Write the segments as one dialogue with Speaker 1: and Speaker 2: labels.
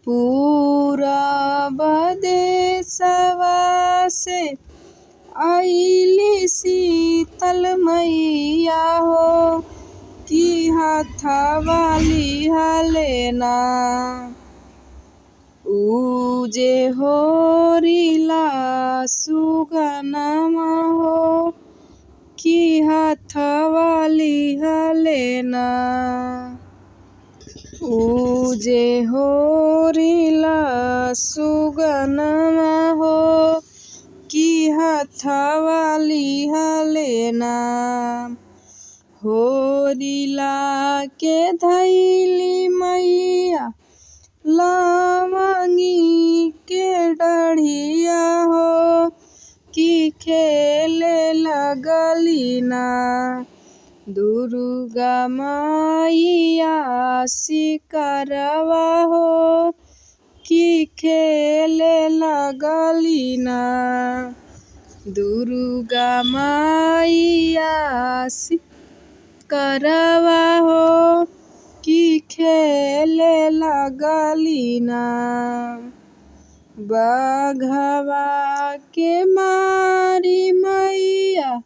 Speaker 1: पूरब देशवा से आइली शीतल मैया हो कि हाथवा लिहलेना। उजे होरिला सुगनमा हो कि हाथवा लिहलेना। उजे होरिला सुगनमा हो कि हाथवा लिहलेना। होरिला के धैली मैया लवंगी के डढ़िया हो कि खेले लगलीना। दुर्गा मैया सिकरवा हो कि खेले लगलीना। दुर्गा मैया सिकरवा हो कि खेले लगलीना। बघवा के मारी मैया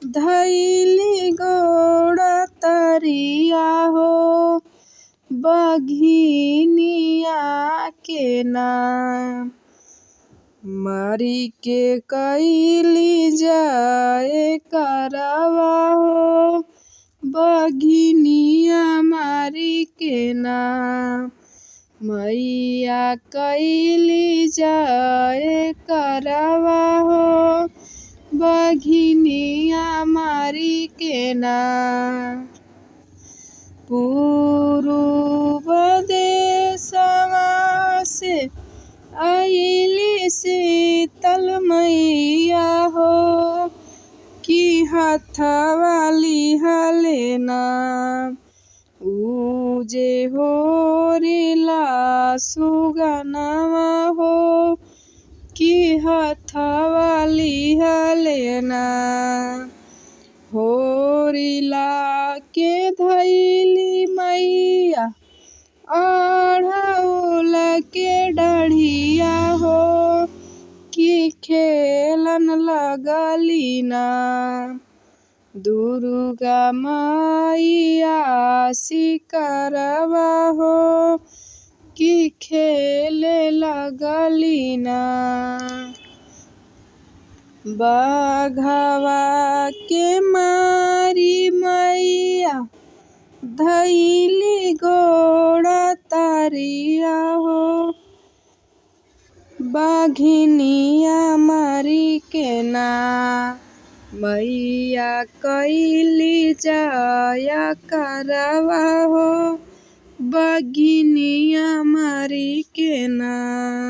Speaker 1: धैली गोड़ तरिया हो बघिनिया के नाम। मारी के कैली जाए करवा हो बघिनिया मारी के नाम। मैया कैली जाए करवा हो बघिनिया मारी के नाम। पूरब देशवा से आइली शीतल मैया हो कि हाथवा लिहलेना। उजे होरिला सुगनमा हो कि हाथवा लिहलेना। होरिला के धैली मैया अढ़ौल के डढ़िया हो कि खेलन लगलीना। दुर्गा मैया सिकरवा हो कि खेले लगलीना। बघवा के मारी मैया धैली गोड़ तरिया हो बघिनिया मारी के नाम। मैया कैली जाया करवा हो बघिनिया मारी के नाम।